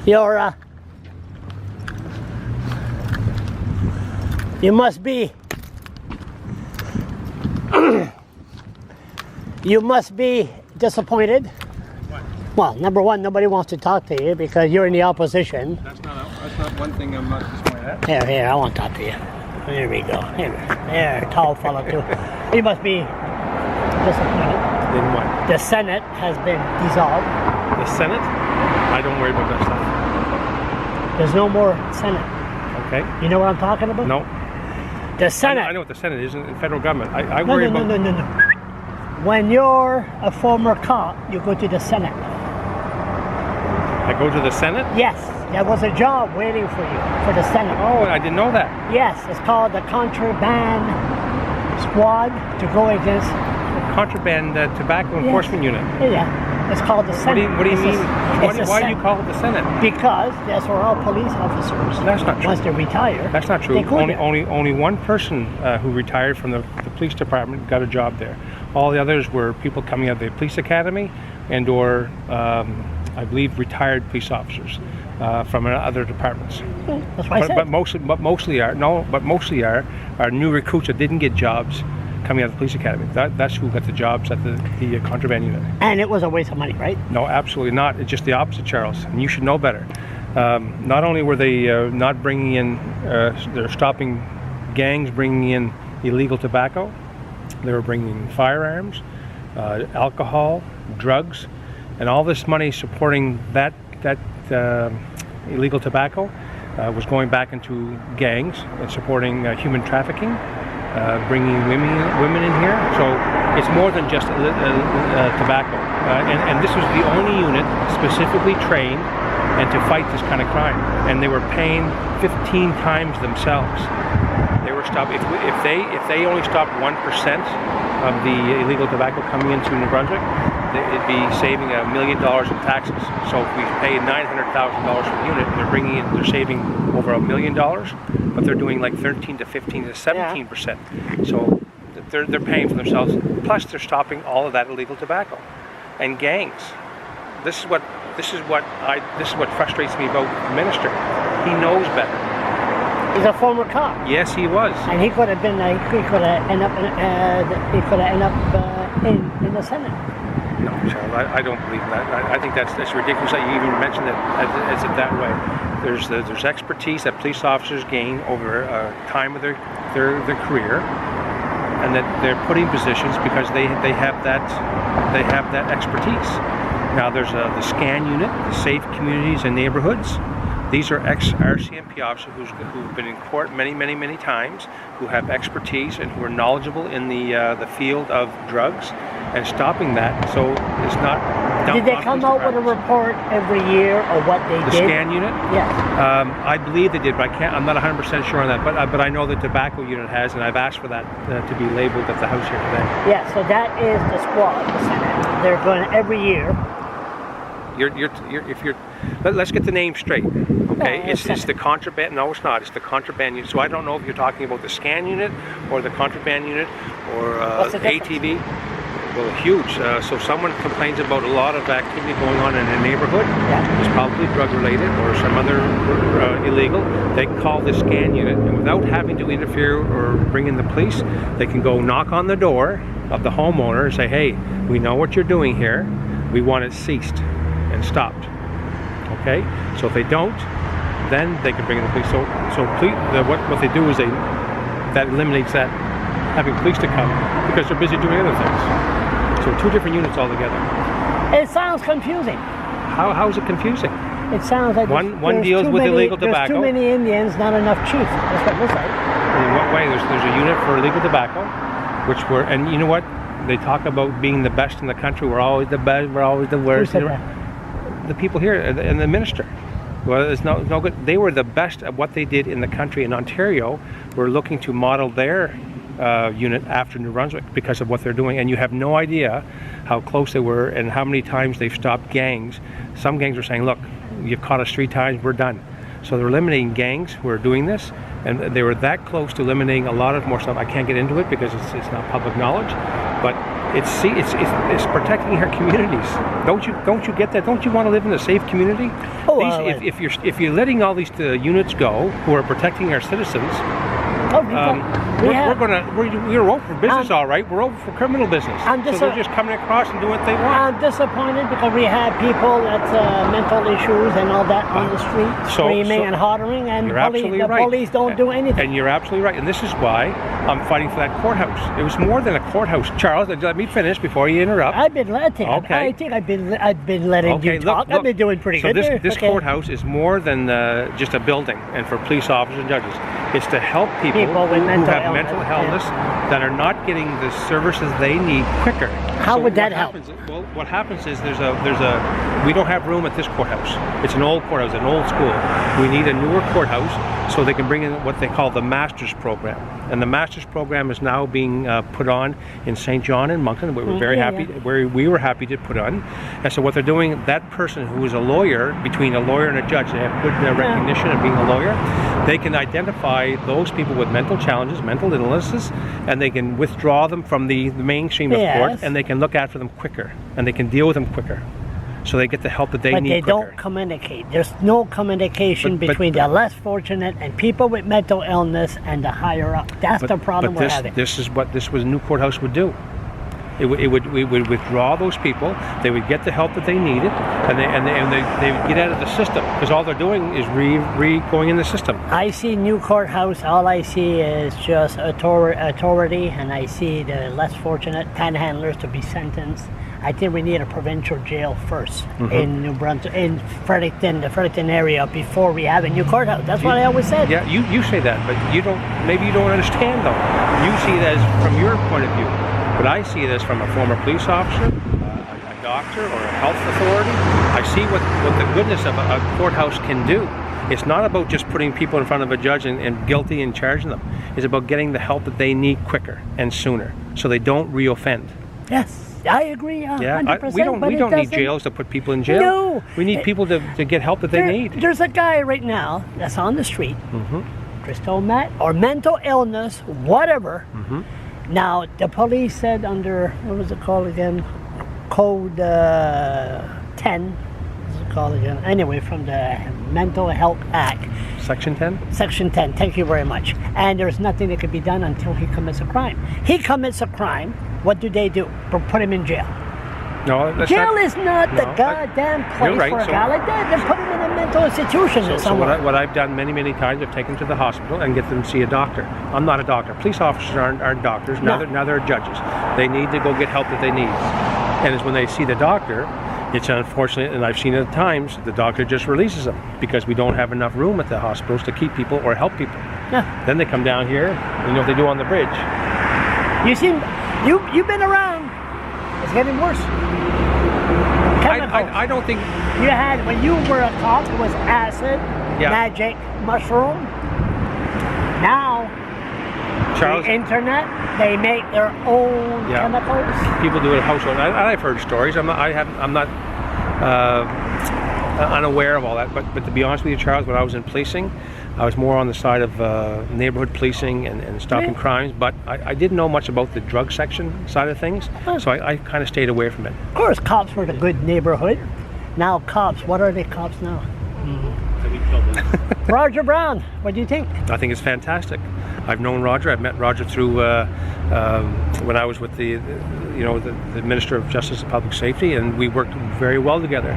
You're, you must be, you must be disappointed. What? Well, number one, nobody wants to talk to you because you're in the opposition. That's not one thing I'm not disappointed at. Here, I want to talk to you. Here we go. There, tall fellow too. You must be disappointed. In what? The Senate has been dissolved. The Senate? I don't worry about that stuff. There's no more Senate. Okay. You know what I'm talking about? No. The Senate. I know what the Senate is in federal government. I No. worry about... No. When you're a former cop, you go to the Senate. I go to the Senate? Yes, there was a job waiting for you for the Senate. Oh, I didn't know that. Yes, it's called the Contraband Squad to go against... Contraband Tobacco Enforcement Unit. Yeah, it's called the Senate. What do you mean? Why do you call it the Senate? Because that's where all police officers, That's not true. once they retire, That's not true. they go there. Only one person who retired from the police department got a job there. All the others were people coming out of the police academy and or I believe retired police officers from other departments. That's what I said. But mostly are new recruits that didn't get jobs coming out of the police academy. That's who got the jobs at the contraband unit. And it was a waste of money, right? No, absolutely not. It's just the opposite, Charles, and you should know better. Not only were they not bringing in, they're stopping gangs bringing in illegal tobacco, they were bringing in firearms, alcohol, drugs, and all this money supporting that illegal tobacco was going back into gangs and supporting human trafficking. Bringing women in here, so it's more than just tobacco. And this was the only unit specifically trained and to fight this kind of crime. And they were paying 15 times themselves. They were stopped. If they only stopped 1% of the illegal tobacco coming into New Brunswick, it'd be saving $1 million in taxes. So if we pay $900,000 for the unit, they're saving over $1 million, but they're doing like 13 to 15 to 17%. So they're paying for themselves. Plus, they're stopping all of that illegal tobacco and gangs. This is what frustrates me about the minister. He knows better. He's a former cop. Yes, he was. And he could have been he could have ended up in the Senate. No, Charles, I don't believe that. I think that's ridiculous that you even mentioned it as it that way. There's expertise that police officers gain over time of their career, and that they're put in positions because they have that expertise. Now there's the SCAN unit, the Safe Communities and Neighborhoods. These are ex-RCMP officers who've been in court many times, who have expertise and who are knowledgeable in the field of drugs and stopping that. So it's not. Did they come out with a report every year or what they did? The SCAN unit? Yes. I believe they did, but I'm not 100% sure on that. But I know the tobacco unit has, and I've asked for that to be labeled at the house here today. Yeah. So that is the squad, the Senate. They're going every year. Let's get the name straight. Okay, No, it's the contraband. No, it's not. It's the contraband unit. So I don't know if you're talking about the SCAN unit or the contraband unit or ATV. Well, huge. So someone complains about a lot of activity going on in a neighborhood. Yeah. It's probably drug related or some other illegal. They call the SCAN unit, and without having to interfere or bring in the police, they can go knock on the door of the homeowner and say, "Hey, we know what you're doing here. We want it ceased and stopped." Okay. So if they don't, then they can bring in the police. So what they do is that eliminates that having police to come because they're busy doing other things. So two different units altogether. It sounds confusing. How is it confusing? It sounds like one deals with illegal tobacco. There's too many Indians, not enough chiefs. That's what it looks like. In what way? There's a unit for illegal tobacco, and you know what? They talk about being the best in the country. We're always the best. We're always the worst. Who said that? The people here and the minister. Well, it's no good. They were the best at what they did in the country. In Ontario, we're looking to model their unit after New Brunswick because of what they're doing, and you have no idea how close they were and how many times they've stopped gangs. Some gangs are saying, "Look, you've caught us 3 times, we're done." So they're eliminating gangs who are doing this, and they were that close to eliminating a lot of more stuff. I can't get into it because it's not public knowledge, but It's protecting our communities. Don't you get that? Don't you want to live in a safe community? Oh, if you're letting all these units go who are protecting our citizens, we're open for business, all right. We're open for criminal business. So they're just coming across and doing what they want. I'm disappointed because we have people that mental issues and all that on the street, screaming and hollering, and the police don't do anything. And you're absolutely right. And this is why I'm fighting for that courthouse. It was more than a courthouse. Charles, let me finish before you interrupt. I've been letting. Okay. I think I've been letting you talk. Look, I've been doing pretty good. So this courthouse is more than just a building, and for police officers and judges, it's to help people who have mental illness that are not getting the services they need quicker. How would that help? Well, what happens is we don't have room at this courthouse. It's an old courthouse, an old school. We need a newer courthouse so they can bring in what they call the master's program. And the master's program is now being put on in St. John and Moncton. We were very happy. We were happy to put on. And so what they're doing, that person who is a lawyer, between a lawyer and a judge, they have good recognition of being a lawyer. They can identify those people with mental challenges, mental illnesses, and they can withdraw them from the mainstream of court, and they can look after them quicker, and they can deal with them quicker. So they get the help that they need quicker. But they don't communicate. There's no communication between the less fortunate and people with mental illness and the higher up. That's the problem we're having. This is what this new courthouse would do. It would withdraw those people. They would get the help that they needed, and they would get out of the system, because all they're doing is going in the system. I see new courthouse. All I see is just authority, and I see the less fortunate panhandlers to be sentenced. I think we need a provincial jail first in New Brunswick, in Fredericton, the Fredericton area, before we have a new courthouse. That's what I always said. Yeah, you say that, but maybe you don't understand though. You see it as from your point of view. But I see it as from a former police officer, a doctor, or a health authority. I see what the goodness of a courthouse can do. It's not about just putting people in front of a judge and guilty and charging them. It's about getting the help that they need quicker and sooner, so they don't reoffend. Yes, I agree 100%. We don't need jails to put people in jail. No. We need people to get help that they need. There's a guy right now that's on the street, crystal meth or mental illness, whatever. Now, the police said under, what was it called again? Code 10. What's it called again? Anyway, from the Mental Health Act. Section 10? Section 10, thank you very much. And there's nothing that can be done until he commits a crime. He commits a crime, what do? Put him in jail. No, that's jail is not the goddamn place for a guy like that. Then put him in a mental institution or somewhere. So what I've done many times, I've taken them to the hospital and get them to see a doctor. I'm not a doctor. Police officers aren't doctors. Now they're judges. They need to go get help that they need. And it's when they see the doctor, it's unfortunate, and I've seen it at times, the doctor just releases them because we don't have enough room at the hospitals to keep people or help people. Yeah. Then they come down here, and you know what they do on the bridge. You've been around. It's getting worse. I don't think you had, when you were a cop, it was acid, magic, mushroom. Now, Charles, the internet, they make their own chemicals. People do it at household. I've heard stories. I'm not unaware of all that. But to be honest with you, Charles, when I was in policing, I was more on the side of neighborhood policing and stopping crimes, but I didn't know much about the drug section side of things, so I kind of stayed away from it. Of course, cops were the good neighborhood. Now cops, what are they cops now? Roger Brown, what do you think? I think it's fantastic. I've known Roger. I've met Roger through when I was with the Minister of Justice and Public Safety, and we worked very well together.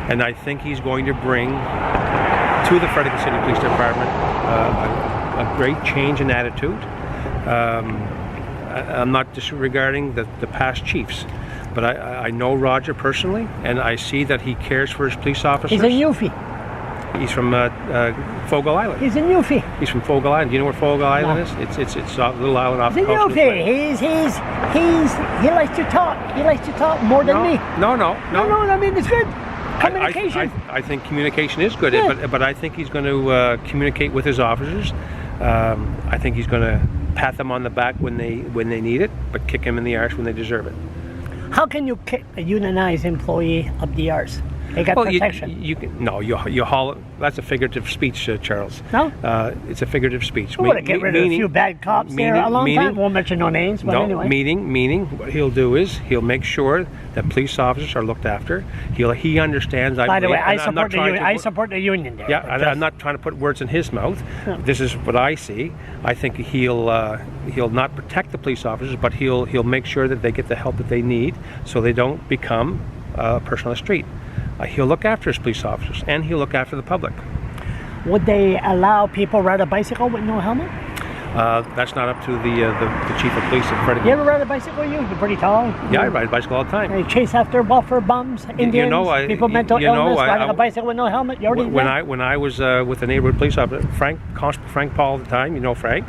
And I think he's going to bring to the Fredericton City Police Department a great change in attitude. I'm not disregarding the past chiefs, but I know Roger personally, and I see that he cares for his police officers. He's a Newfie. He's from Fogle Island. He's a Newfie. He's from Fogle Island. Do you know where Fogle Island is? It's a little island off the coast. He's a Newfie. He likes to talk. He likes to talk more than me. No. I mean, it's good. Communication. I think communication is good, but I think he's going to communicate with his officers. I think he's going to pat them on the back when they need it, but kick them in the arse when they deserve it. How can you kick a unionized employee up the arse? They got Well, protection. you can, no, you haul it. That's a figurative speech, Charles. No? It's a figurative speech. We want to get rid of a few bad cops there a long time. Won't mention no names, but no, anyway. Meaning, what he'll do is he'll make sure that police officers are looked after. He understands. By the way, I support the union there. Yeah, I'm not trying to put words in his mouth. No. This is what I see. I think he'll not protect the police officers, but he'll make sure that they get the help that they need, so they don't become a person on the street. He'll look after his police officers, and he'll look after the public. Would they allow people ride a bicycle with no helmet? That's not up to the chief of police at Fredericton. You ever ride a bicycle? You're pretty tall. Yeah, I ride a bicycle all the time. They chase after welfare bums, Indians, people with mental illness, riding a bicycle with no helmet. You already when I was with the neighborhood police officer, Constable Frank Paul at the time, you know Frank,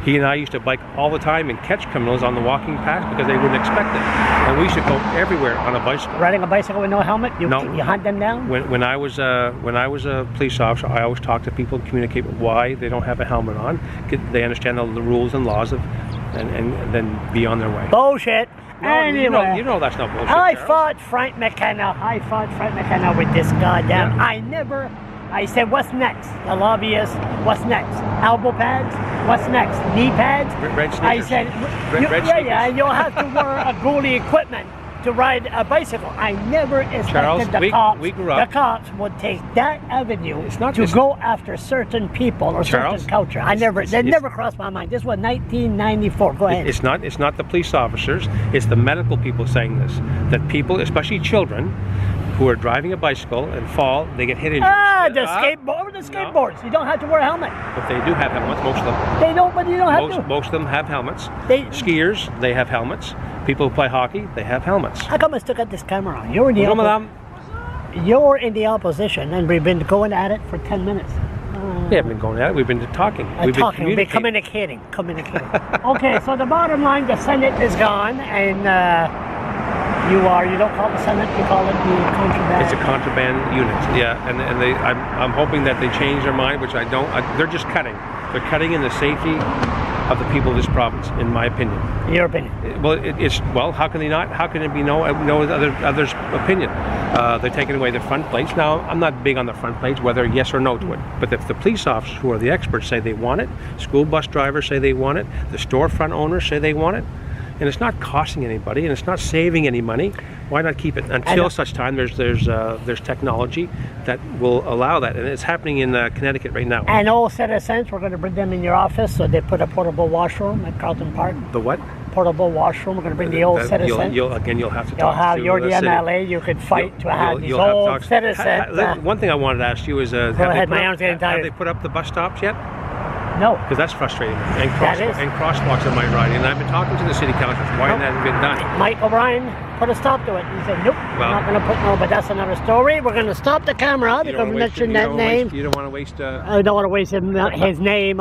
he and I used to bike all the time and catch criminals on the walking path because they wouldn't expect it. And we used to go everywhere on a bicycle. Riding a bicycle with no helmet? You hunt them down? When I was a police officer, I always talk to people and communicate why they don't have a helmet on. They understand the rules and laws and then be on their way. Bullshit. No, anyway, you know that's not bullshit. I fought Frank McKenna with this goddamn. Yeah. I said, what's next? The lobbyist, what's next? Elbow pads? What's next? Knee pads? Red sneakers. I said, red you'll have to wear a goalie equipment to ride a bicycle. I never expected the cops would take that avenue to go after certain people or certain culture. That never crossed my mind. This was 1994. Go ahead. It's not the police officers. It's the medical people saying this. That people, especially children, who are driving a bicycle and fall, they get hit injuries. The skateboards. No. You don't have to wear a helmet. But they do have helmets, most of them. They don't, but you don't have to. Most of them have helmets. Skiers, they have helmets. People who play hockey, they have helmets. How come I still got this camera on? You're in the opposition, and we've been going at it for 10 minutes. We haven't been going at it. We've been talking. We've been communicating. Okay, so the bottom line, the Senate is gone, and you don't call it the Senate, you call it the contraband. It's a contraband unit, yeah. And I'm hoping that they change their mind, which I don't. They're just cutting. They're cutting in the safety of the people of this province, in my opinion. Your opinion? Well, how can they not? How can it be no other's opinion? They're taking away the front plates. Now, I'm not big on the front plates, whether yes or no to it. But if the police officers, who are the experts, say they want it, school bus drivers say they want it, the storefront owners say they want it, and it's not costing anybody, and it's not saving any money, why not keep it until such time there's technology that will allow that, and it's happening in Connecticut right now. And all citizens, we're going to bring them in your office, so they put a portable washroom at Carlton Park. The what? Portable washroom. We're going to bring the old citizens. You'll have to talk to you're the MLA. You could fight to have these old citizens. One thing I wanted to ask you is, have they put up the bus stops yet? No. Because that's frustrating. And crosswalks on my riding. And I've been talking to the city council. Why hasn't that been done? Mike O'Brien put a stop to it. He said, nope, we're not going to put but that's another story. We're going to stop the camera because we mentioned that name. You don't want to waste... I don't want to waste his name.